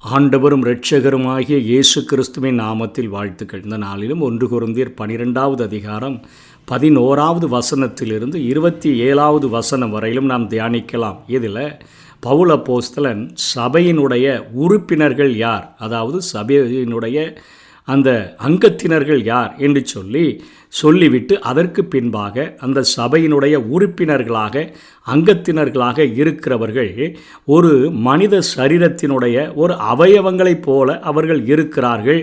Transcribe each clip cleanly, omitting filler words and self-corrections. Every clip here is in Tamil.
ஆண்டவரும் இரட்சகருமாகிய இயேசு கிறிஸ்துவின் நாமத்தில் வாழ்த்துக்கள். இந்த நாளிலும் 1 கொரிந்தியர் 12வது அதிகாரம் 11வது வசனத்திலிருந்து 27வது வசனம் வரையிலும் நாம் தியானிக்கலாம். இதில் பவுல் அப்போஸ்தலன் சபையினுடைய உறுப்பினர்கள் யார், அதாவது சபையினுடைய அந்த அங்கத்தினர்கள் யார் என்று சொல்லிவிட்டு அதற்கு பின்பாக அந்த சபையினுடைய உறுப்பினர்களாக அங்கத்தினர்களாக இருக்கிறவர்கள் ஒரு மனித சரீரத்தினுடைய ஒரு அவயவங்களைப் போல அவர்கள் இருக்கிறார்கள்.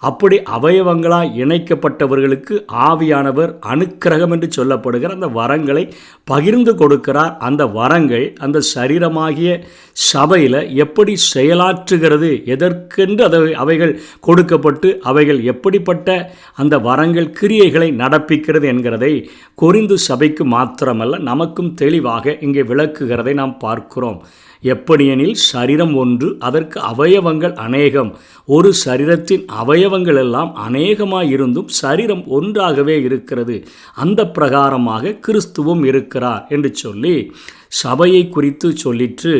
அப்படி அவயவங்களாய் இணைக்கப்பட்டவர்களுக்கு ஆவியானவர் அனுக்கிரகம் என்று சொல்லப்படுகிற அந்த வரங்களை பகிர்ந்து கொடுக்கிறார். அந்த வரங்கள் அந்த சரீரமாகிய சபையில் எப்படி செயலாற்றுகிறது, எதற்கென்று அவைகள் கொடுக்கப்பட்டு அவைகள் எப்படிப்பட்ட அந்த வரங்கள் கிரியைகளை நடப்பிக்கிறது என்கிறதை கொரிந்து சபைக்கு மாத்திரமல்ல நமக்கும் தெளிவாக இங்கே விளக்குகிறதை நாம் பார்க்கிறோம். எப்படியெனில் சரீரம் ஒன்று, அதற்கு அவயவங்கள் அநேகம். ஒரு சரீரத்தின் அவயவங்கள் எல்லாம் அநேகமாயிருந்தும் சரீரம் ஒன்றாகவே இருக்கிறது. அந்த பிரகாரமாக கிறிஸ்துவும் இருக்கிறார் என்று சொல்லி சபையை குறித்து சொல்லிற்று.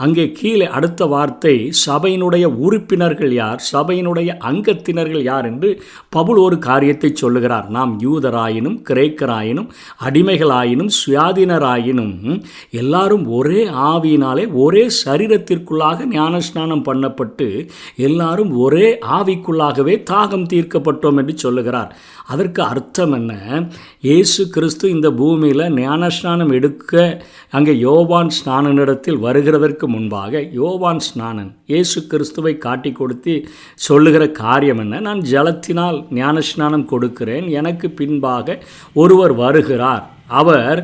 அங்கே கீழே அடுத்த வார்த்தை, சபையினுடைய உறுப்பினர்கள் யார், சபையினுடைய அங்கத்தினர்கள் யார் என்று பவுல் ஒரு காரியத்தை சொல்லுகிறார். நாம் யூதராயினும் கிரேக்கராயினும் அடிமைகளாயினும் சுயாதீனராயினும் எல்லாரும் ஒரே ஆவியினாலே ஒரே சரீரத்திற்குள்ளாக ஞானஸ்நானம் பண்ணப்பட்டு எல்லாரும் ஒரே ஆவிக்குள்ளாகவே தாகம் தீர்க்கப்பட்டோம் என்று சொல்லுகிறார். அதற்கு அர்த்தம் என்ன? இயேசு கிறிஸ்து இந்த பூமியில் ஞானஸ்நானம் எடுக்க அங்கே யோவான் ஸ்நானனிடத்தில் வருகிறதற்கு முன்பாக யோவான் ஸ்நானன் இயேசு கிறிஸ்துவை காட்டி கொடுத்து சொல்லுகிற காரியம் என்ன? நான் ஜலத்தினால் ஞானஸ்நானம் கொடுக்கிறேன், எனக்கு பின்பாக ஒருவர் வருகிறார், அவர்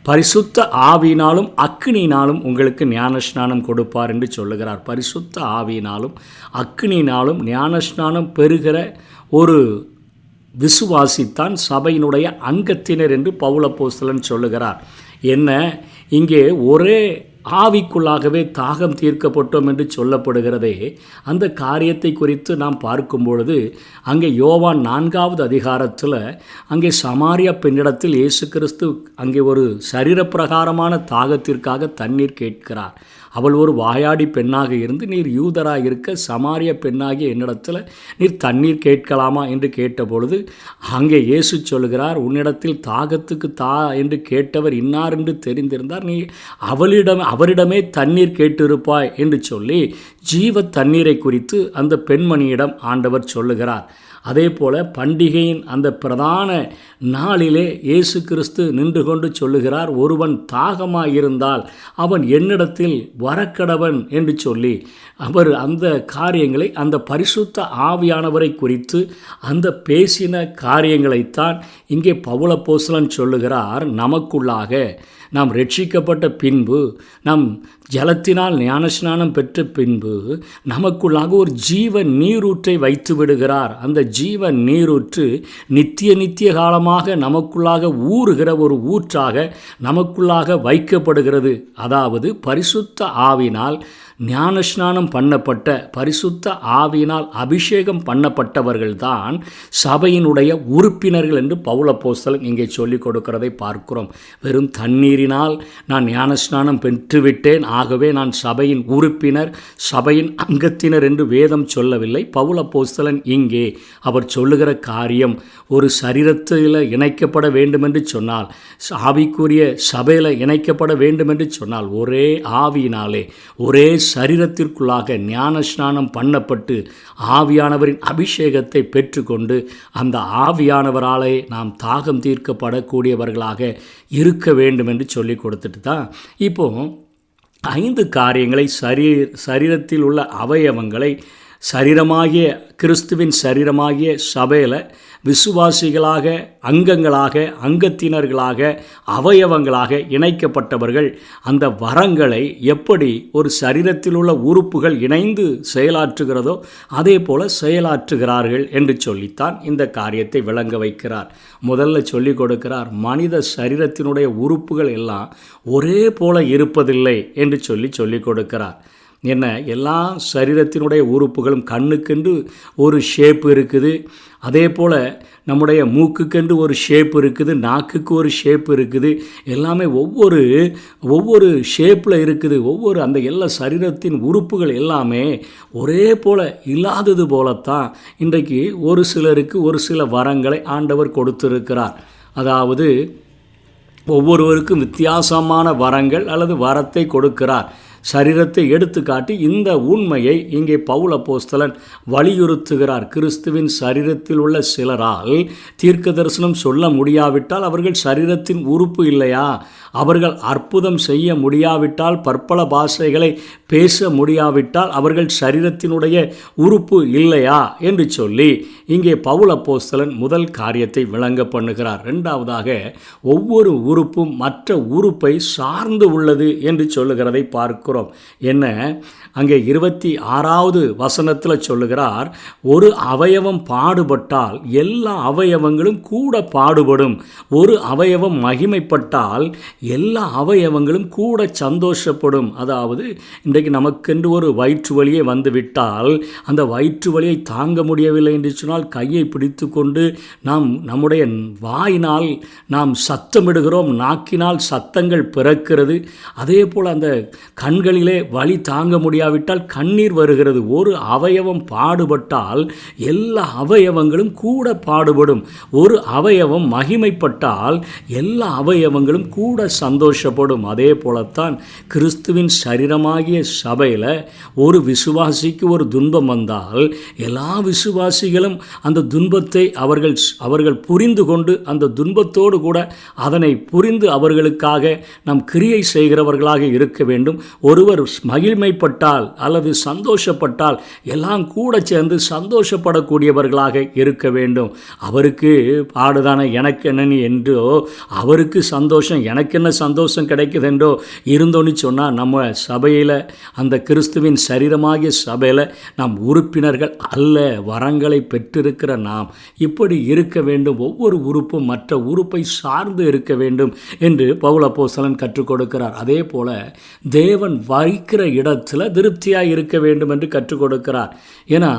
பரிசுத்த ஆவியினாலும் அக்கினியினாலும் உங்களுக்கு ஞானஸ்நானம் கொடுப்பார் என்று சொல்லுகிறார். பரிசுத்த ஆவியினாலும் அக்கினியினாலும் ஞானஸ்நானம் பெறுகிற ஒரு விசுவாசித்தான் சபையினுடைய அங்கத்தினர் என்று பவுல் அப்போஸ்தலன் சொல்லுகிறார். என்ன, இங்கே ஒரே ஆவிக்குள்ளாகவே தாகம் தீர்க்கப்பட்டோம் என்று சொல்லப்படுகிறதே, அந்த காரியத்தை குறித்து நாம் பார்க்கும் பொழுது அங்கே யோவான் 4வது அதிகாரத்தில் அங்கே சமாரியா பெண்ணிடத்தில் இயேசு கிறிஸ்து அங்கே ஒரு சரீரப்பிரகாரமான தாகத்திற்காக தண்ணீர் கேட்கிறார். அவள் ஒரு வாயாடி பெண்ணாக இருந்து, நீர் யூதராக இருக்க சமாரிய பெண்ணாகிய என்னிடத்தில் நீர் தண்ணீர் கேட்கலாமா என்று கேட்டபொழுது அங்கே இயேசு சொல்கிறார், உன்னிடத்தில் தாகத்துக்கு என்று கேட்டவர் இன்னார் என்று தெரிந்திருந்தார், நீ அவரிடமே தண்ணீர் கேட்டிருப்பாய் என்று சொல்லி ஜீவ தண்ணீரை குறித்து அந்த பெண்மணியிடம் ஆண்டவர் சொல்லுகிறார். அதே போல் பண்டிகையின் அந்த பிரதான நாளிலே இயேசு கிறிஸ்து நின்று கொண்டு சொல்லுகிறார், ஒருவன் தாகமாயிருந்தால் அவன் என்னிடத்தில் வரக்கடவன் என்று சொல்லி அவர் அந்த காரியங்களை அந்த பரிசுத்த ஆவியானவரை குறித்து அந்த பேசின காரியங்களைத்தான் இங்கே பவுல் அப்போஸ்தலன் சொல்லுகிறார். நமக்குள்ளாக நாம் ரட்சிக்கப்பட்ட பின்பு, நம் ஜலத்தினால் ஞானஸ்நானம் பெற்ற பின்பு நமக்குள்ளாக ஒரு ஜீவ நீரூற்றை வைத்து விடுகிறார். அந்த ஜீவ நீரூற்று நித்திய காலமாக நமக்குள்ளாக ஊறுகிற ஒரு ஊற்றாக நமக்குள்ளாக வைக்கப்படுகிறது. அதாவது பரிசுத்த ஆவினால் ஞானஸ்நானம் பண்ணப்பட்ட, பரிசுத்த ஆவியினால் அபிஷேகம் பண்ணப்பட்டவர்கள்தான் சபையினுடைய உறுப்பினர்கள் என்று பவுல் அப்போஸ்தலன் இங்கே சொல்லிக் கொடுக்கிறதை பார்க்கிறோம். வெறும் தண்ணீரினால் நான் ஞானஸ்நானம் பெற்றுவிட்டேன், ஆகவே நான் சபையின் உறுப்பினர், சபையின் அங்கத்தினர் என்று வேதம் சொல்லவில்லை. பவுல் அப்போஸ்தலன் இங்கே அவர் சொல்லுகிற காரியம், ஒரு சரீரத்தில் இணைக்கப்பட வேண்டும் என்று சொன்னால், ஆவிக்குரிய சபையில் இணைக்கப்பட வேண்டும் என்று சொன்னால் ஒரே ஆவியினாலே ஒரே சரீரத்திற்குள்ளாக ஞானஸ்நானம் பண்ணப்பட்டு ஆவியானவரின் அபிஷேகத்தை பெற்றுக்கொண்டு அந்த ஆவியானவராலே நாம் தாகம் தீர்க்கப்படக்கூடியவர்களாக இருக்க வேண்டும் என்று சொல்லி கொடுத்துட்டு தான் இப்போ 5 காரியங்களை சரீரத்தில் உள்ள அவயவங்களை சரீரமாகிய கிறிஸ்துவின் சரீரமாகிய சபையில் விசுவாசிகளாக, அங்கங்களாக, அங்கத்தினர்களாக, அவயவங்களாக இணைக்கப்பட்டவர்கள் அந்த வரங்களை எப்படி ஒரு சரீரத்தில் உள்ள உறுப்புகள் இணைந்து செயலாற்றுகிறதோ அதே போல செயலாற்றுகிறார்கள் என்று சொல்லித்தான் இந்த காரியத்தை விளங்க வைக்கிறார். முதல்ல சொல்லிக் கொடுக்கிறார், மனித சரீரத்தினுடைய உறுப்புகள் எல்லாம் ஒரே போல இருப்பதில்லை என்று சொல்லிக் கொடுக்கிறார். என்ன, எல்லா சரீரத்தினுடைய உறுப்புகளும் கண்ணுக்கென்று ஒரு ஷேப் இருக்குது, அதே போல் நம்முடைய மூக்குக்கென்று ஒரு ஷேப் இருக்குது, நாக்குக்கு ஒரு ஷேப் இருக்குது, எல்லாமே ஒவ்வொரு ஷேப்பில் இருக்குது. ஒவ்வொரு அந்த எல்லா சரீரத்தின் உறுப்புகள் எல்லாமே ஒரே போல் இல்லாதது போலத்தான் இன்றைக்கு ஒரு சிலருக்கு ஒரு சில வரங்களை ஆண்டவர் கொடுத்திருக்கிறார். அதாவது ஒவ்வொருவருக்கும் வித்தியாசமான வரங்கள் அல்லது வரத்தை கொடுக்கிறார். சரீரத்தை எடுத்துக்காட்டி இந்த உண்மையை இங்கே பவுல் அப்போஸ்தலன் வலியுறுத்துகிறார். கிறிஸ்துவின் சரீரத்தில் உள்ள சிலரால் தீர்க்க தரிசனம் சொல்ல முடியாவிட்டால் அவர்கள் சரீரத்தின் உறுப்பு இல்லையா? அவர்கள் அற்புதம் செய்ய முடியாவிட்டால், பற்பல பாஷைகளை பேச முடியாவிட்டால் அவர்கள் சரீரத்தினுடைய உறுப்பு இல்லையா என்று சொல்லி இங்கே பவுல் அப்போஸ்தலன் முதல் காரியத்தை விளங்க பண்ணுகிறார். இரண்டாவதாக, ஒவ்வொரு உறுப்பும் மற்ற உறுப்பை சார்ந்து உள்ளது என்று சொல்லுகிறதை பார்க்கிறோம். என்ன, அங்கே 26வது வசனத்தில் சொல்லுகிறார், ஒரு அவயவம் பாடுபட்டால் எல்லா அவயவங்களும் கூட பாடுபடும். ஒரு அவயவம் மகிமைப்பட்டால் எல்லா அவயவங்களும் கூட சந்தோஷப்படும். அதாவது இன்றைக்கு நமக்கென்று ஒரு வயிற்று வலியை வந்துவிட்டால் அந்த வயிற்று வலியை தாங்க முடியவில்லை என்று சொன்னால் கையை பிடித்து கொண்டு நம்முடைய வாயினால் நாம் சத்தமிடுகிறோம், நாக்கினால் சத்தங்கள் பிறக்கிறது. அதே போல் அந்த கண்களிலே வலி தாங்க முடியாவிட்டால் கண்ணீர் வருகிறது. ஒரு அவயவம் பாடுபட்டால் எல்லா அவயவங்களும் கூட பாடுபடும். ஒரு அவயவம் மகிமைப்பட்டால் எல்லா அவயவங்களும் கூட சந்தோஷப்படும். அதே போலத்தான் கிறிஸ்துவின் சரீரமாகிய சபையில் ஒரு விசுவாசிக்கு ஒரு துன்பம் வந்தால் எல்லா விசுவாசிகளும் அந்த துன்பத்தை அவர்கள் புரிந்து கொண்டு அந்த துன்பத்தோடு கூட அதனை புரிந்து அவர்களுக்காக நாம் கிரியை செய்கிறவர்களாக இருக்க வேண்டும். ஒருவர் மகிழ்மைப்பட்டால் அல்லது சந்தோஷப்பட்டால் எல்லாம் கூட சேர்ந்து சந்தோஷப்படக்கூடியவர்களாக இருக்க வேண்டும். அவருக்கு பாடுதானே எனக்கு என்னன்னு என்றோ, அவருக்கு சந்தோஷம் எனக்கு என்ன சந்தோஷம் கிடைக்குதென்றோ இருந்தோன்னு சொன்னால் நம்ம சபையில், அந்த கிறிஸ்துவின் சரீரமாகிய சபையில் நாம் உறுப்பினர்கள் அல்ல, வரங்களை பெற்றிருக்கிற நாம் இப்படி இருக்க வேண்டும். ஒவ்வொரு உறுப்பும் மற்ற உறுப்பை சார்ந்து இருக்க வேண்டும் என்று பவுல் அப்போஸ்தலன் கற்றுக் கொடுக்கிறார். அதே போல தேவன் வைக்கிற இடத்துல திருப்தியாக இருக்க வேண்டும் என்று கற்றுக் கொடுக்கிறார். ஏன்னா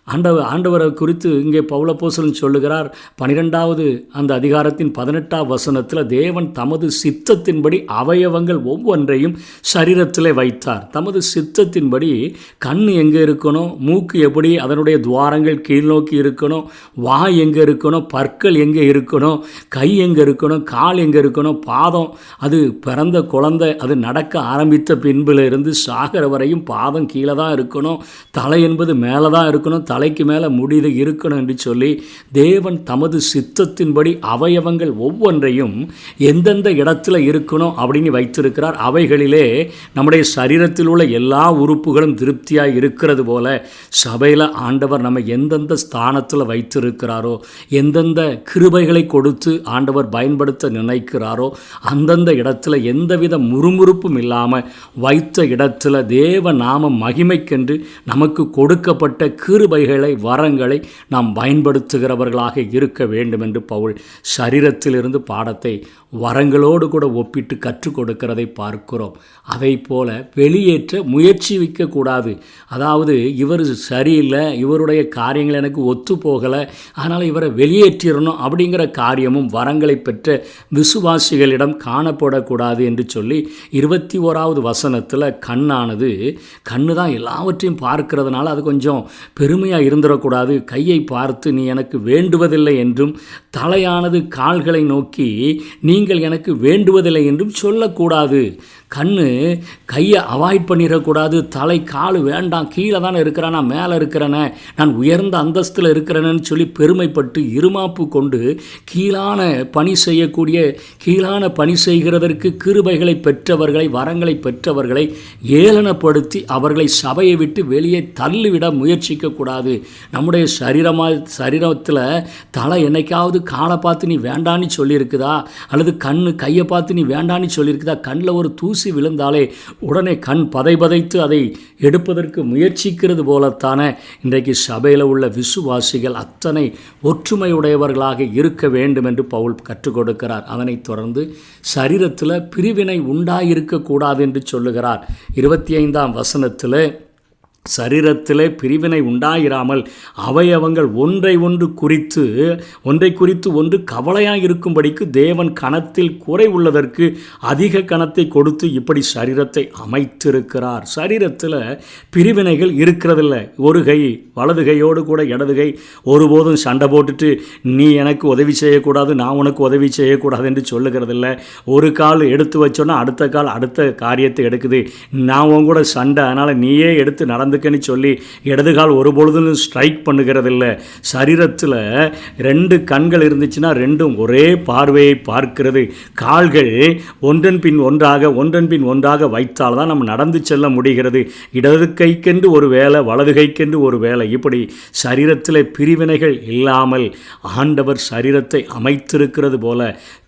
ஆண்டவரை குறித்து இங்கே பவுல் அப்போஸ்தலன் சொல்லுகிறார். 12வது அந்த அதிகாரத்தின் 18ஆம் வசனத்தில் தேவன் தமது சித்தத்தின்படி அவயவங்கள் ஒவ்வொன்றையும் சரீரத்திலே வைத்தார். தமது சித்தத்தின்படி கண் எங்கே இருக்கணும், மூக்கு எப்படி அதனுடைய துவாரங்கள் கீழ் நோக்கி இருக்கணும், வாய் எங்கே இருக்கணும், பற்கள் எங்கே இருக்கணும், கை எங்கே இருக்கணும், கால் எங்கே இருக்கணும், பாதம் அது பிறந்த குழந்தை அது நடக்க ஆரம்பித்த பின்பிலிருந்து சாகிற வரையும் பாதம் கீழே தான் இருக்கணும், தலை என்பது மேலே தான் இருக்கணும், தலைக்கு மேலே முடிவு இருக்கணும் என்று சொல்லி தேவன் தமது சித்தத்தின்படி அவயவங்கள் ஒவ்வொன்றையும் எந்தெந்த இடத்துல இருக்கணும் அப்படின்னு வைத்திருக்கிறார். அவைகளிலே நம்முடைய சரீரத்தில் உள்ள எல்லா உறுப்புகளும் திருப்தியாக இருக்கிறது போல சபையில் ஆண்டவர் நம்ம எந்தெந்த ஸ்தானத்தில் வைத்திருக்கிறாரோ, எந்தெந்த கிருபைகளை கொடுத்து ஆண்டவர் பயன்படுத்த நினைக்கிறாரோ அந்தந்த இடத்துல எந்தவித முறுமுறுப்பும் இல்லாமல் வைத்த இடத்துல தேவ நாம மகிமைக்கென்று நமக்கு கொடுக்கப்பட்ட கிருபை வரங்களை நாம் பயன்படுத்துகிறவர்களாக இருக்க வேண்டும் என்று பவுல் சரீரத்திலிருந்து பாடத்தை வரங்களோடு கூட ஒப்பிட்டு கற்றுக் கொடுக்கிறதை பார்க்கிறோம். அதை போல வெளியேற்ற முயற்சி வைக்கக்கூடாது. அதாவது இவர் சரியில்லை, இவருடைய காரியங்கள் எனக்கு ஒத்து போகலை, அதனால் இவரை வெளியேற்றிடணும் அப்படிங்கிற காரியமும் வரங்களை பெற்ற விசுவாசிகளிடம் காணப்படக்கூடாது என்று சொல்லி 21வது வசனத்தில் கண்ணு தான் எல்லாவற்றையும் பார்க்கிறதுனால அது கொஞ்சம் பெருமையாக இருந்துடக்கூடாது, கையை பார்த்து நீ எனக்கு வேண்டுவதில்லை என்றும், தலையானது கால்களை நோக்கி நீங்கள் எனக்கு வேண்டுவதில்லை என்றும் சொல்லக்கூடாது. கண்ணு கையை அவாய்ட் பண்ணிடக்கூடாது. தலை கால் வேண்டாம், கீழே தானே இருக்கிறேன், நான் மேலே இருக்கிறேனே, நான் உயர்ந்த அந்தஸ்தில் இருக்கிறேன்னு சொல்லி பெருமைப்பட்டு இருமாப்பு கொண்டு கீழான பணி செய்கிறதற்கு கிருபைகளை பெற்றவர்களை, வரங்களை பெற்றவர்களை ஏளனப்படுத்தி அவர்களை சபையை விட்டு வெளியே தள்ளிவிட முயற்சிக்கக்கூடாது. நம்முடைய சரீரத்தில் தலை என்னைக்காவது காலை பார்த்து நீ வேண்டான்னு சொல்லியிருக்குதா, அல்லது கையை பார்த்து நீ வேண்டான்னு சொல்லியிருக்குதா, கண்ணில் ஒரு தூசி தூசி விழுந்தாலே உடனே கண் பதைத்து அதை எடுப்பதற்கு முயற்சிக்கிறது போலத்தான இன்றைக்கு சபையில் உள்ள விசுவாசிகள் அத்தனை ஒற்றுமையுடையவர்களாக இருக்க வேண்டும் என்று பவுல் கற்றுக் கொடுக்கிறார். அதனைத் தொடர்ந்து சரீரத்தில் பிரிவினை உண்டாயிருக்கக்கூடாது என்று சொல்லுகிறார். 25ஆம் வசனத்தில் சரீரத்திலே பிரிவினை உண்டாயிராமல் அவயவங்கள் ஒன்றை குறித்து ஒன்று கவலையாக இருக்கும்படிக்கு தேவன் கணத்தில் குறை உள்ளதற்கு அதிக கணத்தை கொடுத்து இப்படி சரீரத்தை அமைத்திருக்கிறார். சரீரத்தில் பிரிவினைகள் இருக்கிறதில்ல. ஒரு கை வலது கையோடு கூட இடது கை ஒருபோதும் சண்டை போட்டுட்டு நீ எனக்கு உதவி செய்யக்கூடாது, நான் உனக்கு உதவி செய்யக்கூடாது என்று சொல்லுகிறதில்ல. ஒரு கால் எடுத்து வச்சோன்னா அடுத்த கால் அடுத்த காரியத்தை எடுக்குது. நான் உன் கூட சண்டை, அதனால் நீயே எடுத்து நடந்துக்கன்னு சொல்லி இடதுகால் ஒருபொழுதும் ஸ்ட்ரைக் பண்ணுகிறதில்லை. சரீரத்தில் 2 கண்கள் இருந்துச்சுன்னா ரெண்டும் ஒரே பார்வையை பார்க்கிறது. கால்கள் ஒன்றன் பின் ஒன்றாக வைத்தால் தான் நம்ம நடந்து செல்ல முடிகிறது. இடது கைக்கென்று ஒரு வேலை, வலது கைக்கென்று ஒரு வேலை. இப்படி சரீரத்தில் பிரிவினைகள் இல்லாமல் ஆண்டவர் சரீரத்தை அமைத்திருக்கிறது போல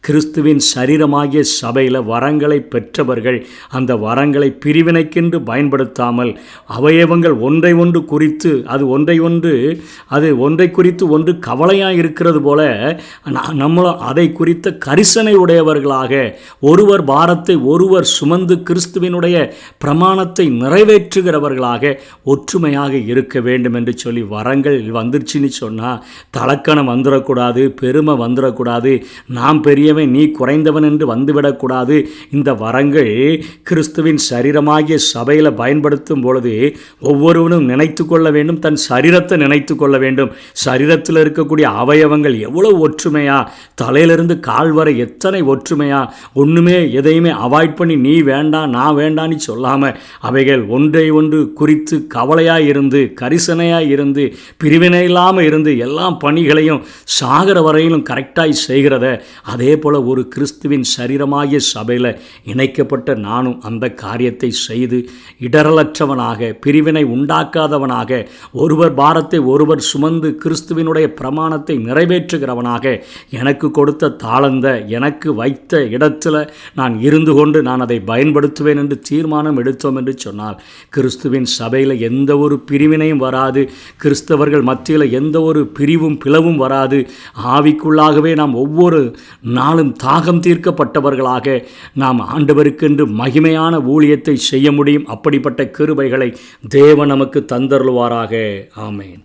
கிறிஸ்துவின் சரீரமாகிய சபையில் வரங்களை பெற்றவர்கள் அந்த வரங்களை பிரிவினைக்கென்று பயன்படுத்தாமல் அவயவங்கள் ஒன்றை குறித்து ஒன்றை குறித்து ஒன்று கவலையாக இருக்கிறது போல நம்மளும் அதை குறித்த கரிசனை உடையவர்களாக ஒருவர் பாரத்தை ஒருவர் சுமந்து கிறிஸ்துவினுடைய பிரமாணத்தை நிறைவேற்றுகிறவர்களாக ஒற்றுமையாக இருக்க வேண்டும் என்று சொல்லி வரங்கள் வந்துருச்சுன்னு சொன்னால் தலக்கணம் வந்துடக்கூடாது, பெருமை வந்துடக்கூடாது, நாம் பெரியவன் நீ குறைந்தவன் என்று வந்துவிடக்கூடாது. இந்த வரங்கள் கிறிஸ்துவின் சரீரமாகிய சபையில் பயன்படுத்தும் பொழுது ஒவ்வொருவனும் நினைத்து கொள்ள வேண்டும், தன் சரீரத்தை நினைத்து கொள்ள வேண்டும். சரீரத்தில் இருக்கக்கூடிய அவயவங்கள் எவ்வளவு ஒற்றுமையா, தலையிலிருந்து கால் வரை எத்தனை ஒற்றுமையா, ஒன்றுமே எதையுமே அவாய்ட் பண்ணி நீ வேண்டாம் நான் வேண்டான்னு சொல்லாமல் அவைகள் ஒன்றை ஒன்று குறித்து கவலையாக இருந்து கரிசனையாக இருந்து பிரிவினை இல்லாமல் இருந்து எல்லா பணிகளையும் சாகர வரையிலும் கரெக்டாக செய்கிறத அதே போல் ஒரு கிறிஸ்துவின் சரீரமாகிய சபையில் இணைக்கப்பட்ட நானும் அந்த காரியத்தை செய்து இடரலற்றவனாக பிரிவினை உண்டாக்காதவனாக ஒருவர் பாரத்தை ஒருவர் சுமந்து கிறிஸ்துவினுடைய பிரமாணத்தை நிறைவேற்றுகிறவனாக எனக்கு கொடுத்த தாளந்த எனக்கு வைத்த இடத்துல நான் இருந்து கொண்டு நான் அதை பயன்படுத்துவேன் என்று தீர்மானம் எடுத்தோம் என்று சொன்னால் கிறிஸ்துவின் சபையில் எந்த ஒரு பிரிவினையும் வராது. கிறிஸ்தவர்கள் மத்தியில் எந்த ஒரு பிரிவும் பிளவும் வராது. ஆவிக்குள்ளாகவே நாம் ஒவ்வொரு நாளும் தாகம் தீர்க்கப்பட்டவர்களாக நாம் ஆண்டவருக்கென்று மகிமையான ஊழியத்தை செய்ய முடியும். அப்படிப்பட்ட கிருபைகளை தேவன் நமக்கு தந்தருள்வாராக. ஆமென்.